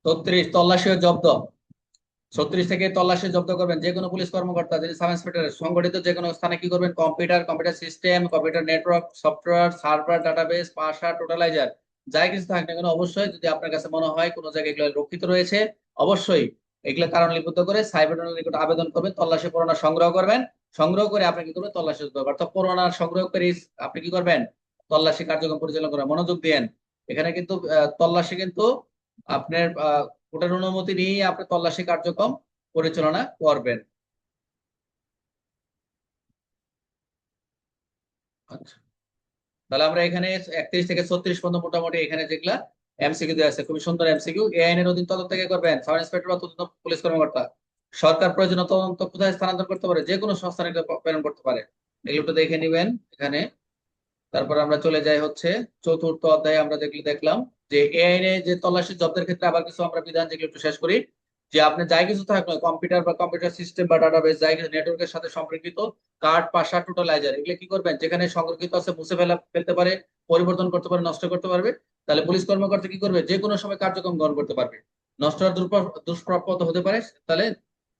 36 তল্লাশি ও জব্দ। 36 থেকে তল্লাশি জব্দ করবেন যে কোনো পুলিশ কর্মকর্তা যিনি সাব ইন্সপেক্টর সংগঠিত যে কোনো স্থানে কি করবেন, computer system, computer network, software, server, database, পাসা, টোটালাইজার, যাই কিছু থাক না কেন, অবশ্যই যদি আপনার কাছে মনে হয় কোনো জায়গায় এগুলো রক্ষিত রয়েছে, অবশ্যই এগুলো কারণ লিপিবদ্ধ করে সাইবার নিকট আবেদন করবেন, তল্লাশি পরোয়ানা সংগ্রহ করবেন। সংগ্রহ করে আপনি কি করবেন, তল্লাশি করবেন। অর্থাৎ পরোয়ানা সংগ্রহ করে আপনি কি করবেন, তল্লাশি কার্যক্রম পরিচালনা করবেন। মনোযোগ দিয়েন, এখানে কিন্তু তল্লাশি কিন্তু আপনার কোর্টের অনুমতি নিয়েই আপনি তল্লাশি কার্যক্রম পরিচালনা করবেন। আচ্ছা, তাহলে আমরা এখানে 31 থেকে 36 পর্যন্ত মোটামুটি এখানে যেগুলা এমসিকিউ দেওয়া আছে, খুবই সুন্দর এমসিকিউ। এই আইনের অধীন তদন্ত থেকে করবেন সাব ইন্সপেক্টর বা তদন্ত পুলিশ কর্মকর্তা। সরকার প্রয়োজনীয় তদন্ত কোথায় স্থানান্তর করতে পারে, যে কোনো সংস্থানে প্রেরণ করতে পারে। এগুলো একটু দেখে নিবেন এখানে। তারপর আমরা চলে যাই হচ্ছে চতুর্থ অধ্যায়ে। আমরা যেগুলো দেখলাম যে এই আইনে যে তল্লাশি জব্দের ক্ষেত্রে আবার কিছু আমরা বিধান যেগুলো একটু শেষ করি। যে আপনি যাই কিছু থাকলো, কম্পিউটার বা কম্পিউটার সিস্টেম বা ডাটাবেস, যাই কিছু নেটওয়ার্কের সাথে সম্পর্কিত, কার্ড, পাসওয়ার্ড, টোটালাইজার, এগুলো কি করবেন, যেখানে সংরক্ষিত আছে মুছে ফেলতে পারে, পরিবর্তন করতে পারে, নষ্ট করতে পারবে। তাহলে পুলিশ কর্মকর্তা কি করবে, যে কোনো সময় কার্যক্রম গ্রহণ করতে পারবে। নষ্ট হওয়ার দুষ্প্রাপ্য তো হতে পারে। তাহলে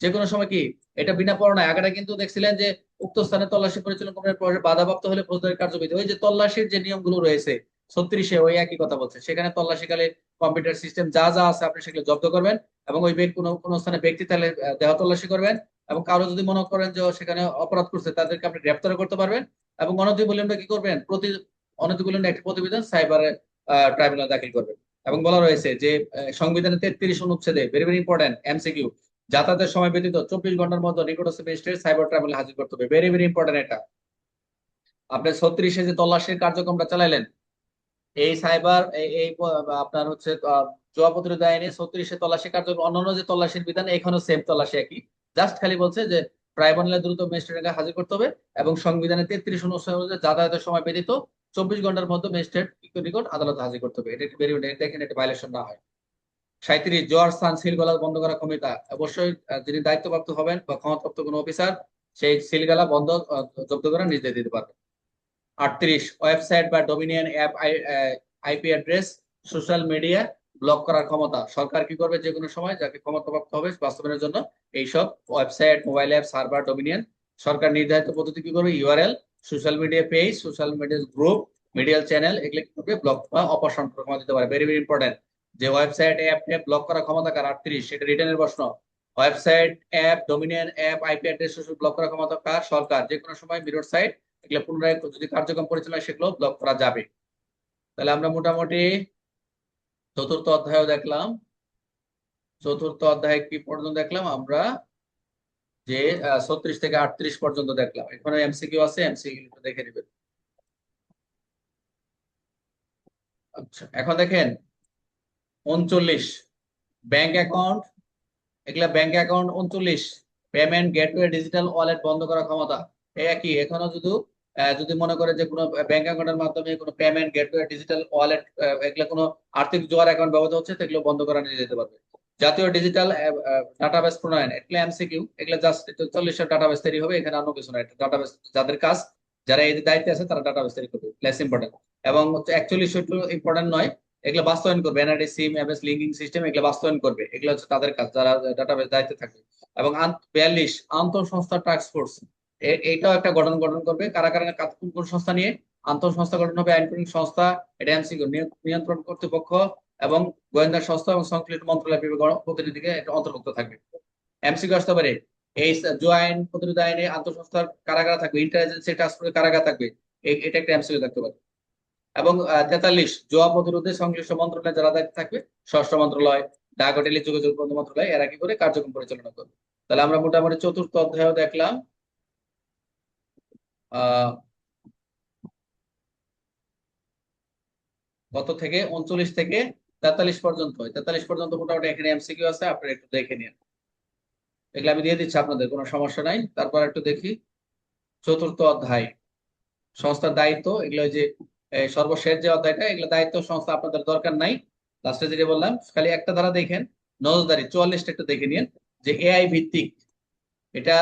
যে কোনো সময় কি, এটা বিনা পরোয়ানায়। আগেটা কিন্তু দেখছিলেন যে উক্ত স্থানে তল্লাশি পরিচালনার পরে বাধাপ্রাপ্ত হলে ফৌজদারি কার্যবিধি, ওই যে তল্লাশির যে নিয়মগুলো রয়েছে 36-এ ওই একই কথা বলছে। সেখানে তল্লাশিকালে কম্পিউটার সিস্টেম যা যা আছে আপনি সেগুলো জব্দ করবেন। এবং ওই ব্যক্তি কোনো কোনো স্থানে ব্যক্তি তাহলে দেহ তল্লাশি করবেন। এবং কারো যদি মনে করেন যে ও সেখানে অপরাধ করছে, তাদেরকে আপনি গ্রেপ্তার করতে পারবেন। এবং অনতিবিলম্বে কি করবেন, অনতিবিলম্বে একটি প্রতিবেদন সাইবার ট্রাইব্যুনাল দাখিল করবেন। এবং বলা রয়েছে যে সংবিধানের 33 অনুচ্ছেদে, ভেরি ভেরি ইম্পর্টেন্ট এমসিকিউ, যাতায়াতের সময় ব্যতীত 24 ঘন্টার মধ্যে নিকটস্থ ম্যাজিস্ট্রেট সাইবার ট্রাইব্যুনালে হাজির করতে হবে। ভেরি ভেরি ইম্পর্টেন্ট এটা। আপনি 36-এ যে তল্লাশির কার্যক্রমটা চালাইলেন, এই সাইবার আপনার হচ্ছে জুয়া প্রতিরোধ আইনে 36-এ তল্লাশি কার্যক্রম, অন্যান্য যে তল্লাশির বিধান এখানেও সেম তল্লাশি একই। জাস্ট খালি বলছে যে ট্রাইব্যুনালে দ্রুত ম্যাজিস্ট্রেটকে হাজির করতে হবে। এবং সংবিধানের 33 অনুচ্ছেদ অনুযায়ী যাতায়াতের সময় ব্যতীত 24 ঘন্টার মধ্যে ম্যাজিস্ট্রেট নিকট আদালতে হাজির করতে হবে। এটা ভেরি, দেখেন এটা ভাইলেশন না হয়। 37 জ্বর স্থান সিল গলা বন্ধ করার ক্ষমতা, অবশ্যই যিনি দায়িত্বপ্রাপ্ত হবেন বা ক্ষমতাপ্রাপ্ত কোনো অফিসার সেই সিল গলা বন্ধ জব্দ করার নির্দেশ দিতে পারবে। 38 ওয়েবসাইট বা Dominion app, IP address, social media block করার ক্ষমতা। সরকার কি করবে, যে কোনো সময় যাকে ক্ষমতাপ্রাপ্ত হবে বাস্তবায়নের জন্য এইসব website, mobile app, server, dominion, সরকার নির্ধারিত পদ্ধতি কি করবে, URL, social media page, social media group, মিডিয়াল চ্যানেল, এগুলো কি করবে, ব্লক বা অপসারণ করার ক্ষমতা দিতে পারে। Very very important. যে ওয়েবসাইট, অ্যাপ ট্যাপ ব্লক করার ক্ষমতা কার, 38, সেটা রিটার্নের প্রশ্ন। Website, app, Dominion app, IP address block করার ক্ষমতা কার, সরকার। যে কোনো সময় মিরর সাইট এগুলো পুনরায় যদি কার্যক্রম পরিচালনা, সেগুলো ব্লক করা যাবে। তাহলে আমরা মোটামুটি চতুর্থ অধ্যায়ও দেখলাম। চতুর্থ অধ্যায় কি পর্যন্ত দেখলাম আমরা, যে 36 থেকে 38 পর্যন্ত দেখলাম। এখানে এমসিকিউ আছে, এমসিকিউ দেখে নেবেন। আচ্ছা, এখন দেখেন 39 ব্যাংক অ্যাকাউন্ট, এগুলা bank account. 39 payment gateway digital wallet বন্ধ করার ক্ষমতা। এই একই, এখনো যদি যদি মনে করে যে কোনো ব্যাংক অ্যাকাউন্টের মাধ্যমে কোনো পেমেন্ট গেটওয়ে ডিজিটাল ওয়ালেট, এগুলা কোনো আর্থিক জোয়ার অ্যাকাউন্ট ব্যবহৃত হচ্ছে, সেগুলো বন্ধ করা নিয়ে যেতে পারবে। জাতীয় ডিজিটাল ডাটাবেস প্রণয়ন, এগুলো এমসিকিউ। এগুলো জাস্ট 40 ডাটাবেস তৈরি হবে, এখানে অন্য কিছু না। ডাটাবেস যাদের কাজ, যারা এই দায়িত্বে আছে তারা ডাটাবেস তৈরি করবে, লেস ইম্পর্টেন্ট। এবং 41 একটু ইম্পর্টেন্ট নয়, এগুলো বাস্তবায়ন করবে। এনআরডি সিম, এমএস লিঙ্কিং সিস্টেম, এগুলো বাস্তবায়ন করবে। এগুলো হচ্ছে তাদের কাজ, যারা ডাটাবেস দায়িত্বে থাকবে। এবং 42 আন্তঃ সংস্থা টাস্ক ফোর্স, এইটাও একটা গঠন গঠন করবে। কারা কারা কোন কোন সংস্থা নিয়ে আন্তঃ সংস্থা গঠন হবে, আইন প্রণয়ন সংস্থা, এটা এমসিকিউ, নিয়ন্ত্রণ কর্তৃপক্ষ এবং গোয়েন্দা সংস্থা এবং সংশ্লিষ্ট মন্ত্রণালয় বিভাগ প্রতিনিধিকে এটা অন্তর্ভুক্ত থাকবে। এমসিকিউ আসতে পারে, এই জুয়া আইন প্রতিরোধ আইনে আন্তঃ সংস্থার কারা কারা থাকবে, ইন্টেলিজেন্স টাস্ক ফোর্সে কারা কারা থাকবে, এটা একটা এমসিকিউ থাকতে পারে। এবং 43 জুয়া প্রতিরোধে সংশ্লিষ্ট মন্ত্রণালয় যারা দায়িত্ব থাকবে, স্বরাষ্ট্র মন্ত্রণালয়, ডাক ও টেলি যোগাযোগ মন্ত্রণালয়, এরা কি করে কার্যক্রম পরিচালনা করবে। তাহলে আমরা মোটামুটি চতুর্থ অধ্যায় দেখলাম। আহ কত থেকে 39 থেকে 43 পর্যন্ত, 43 পর্যন্ত মোটামুটি এখানে এমসিকিউ আছে, আপনারা একটু দেখে নিন। এগুলো আমি দিয়ে দিচ্ছি, আপনাদের কোনো সমস্যা নাই। তারপর একটু দেখি চতুর্থ অধ্যায়, সংস্থার দায়িত্ব। এগুলো যে সর্বশেষ যে অধ্যায়টা, এগুলো দায়িত্ব সংস্থা আপনাদের দরকার নাই। লাস্টে যেটা বললাম, খালি একটা ধারা দেখেন, নজরদারি। 44টা একটু দেখে নিন, যে এআই ভিত্তিক এটা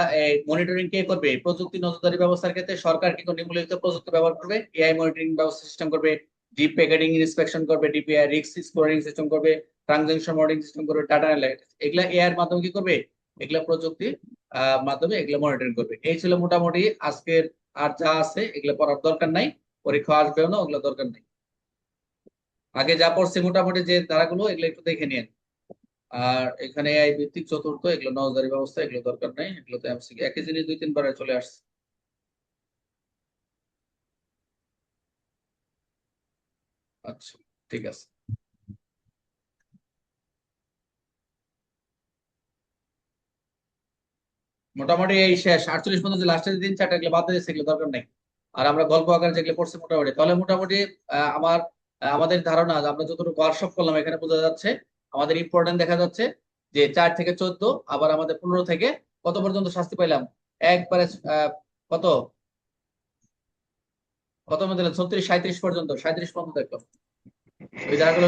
মনিটরিং কে করবে, প্রযুক্তি নজরদারি ব্যবস্থার ক্ষেত্রে সরকার কিন্তু নিম্নলিখিত প্রযুক্তি ব্যবহার করবে। এআই মনিটরিং ব্যবস্থা সিস্টেম করবে, ডিপ প্যাকেটিং ইন্সপেকশন করবে, ডিপিআই রিস্ক স্কোরিং সিস্টেম করবে, ট্রানজাকশন মনিটরিং সিস্টেম করবে, ডাটা অ্যানালাইটিক্স, এগুলা এআই এর মাধ্যমে কি করবে, এগুলা প্রযুক্তি মাধ্যমে এগুলা মনিটরিং করবে। এই ছিল মোটামুটি আজকের। আর যা আছে এগুলা পড়ার দরকার নাই, পরীক্ষা আসবেও না, ওগুলো দরকার নেই। আগে যা পড়ছে মোটামুটি যে ধারাগুলো এগুলো একটু দেখে নিন। আর এখানে এআই ভিত্তিক চতুর্থ, এগুলো নজরদারি ব্যবস্থা, এগুলো দরকার নাই, এগুলো তো এমসিকিউ একই জিনিস দুই তিনবার চলে আসছে। আচ্ছা, ঠিক আছে। মোটামুটি এই শেষ 48 পর্যন্ত যে লাস্টের দিন চারটা, এগুলো বাদ দিয়েছে, এগুলো দরকার নেই। আর আমরা গল্প আকারে যেগুলো পড়ছি মোটামুটি, তাহলে মোটামুটি আমাদের ধারণা যে আমরা যতটুকু ওয়ার্কশপ করলাম এখানে বোঝা যাচ্ছে, আমাদের ইম্পর্টেন্ট দেখা যাচ্ছে যে 4 থেকে 14, আবার আমাদের 15 থেকে কত পর্যন্ত শাস্তি পাইলাম, একবারে কত কত মধ্যে 36 37 পর্যন্ত, 37 পর্যন্ত দেখলাম ওই ধারাগুলো।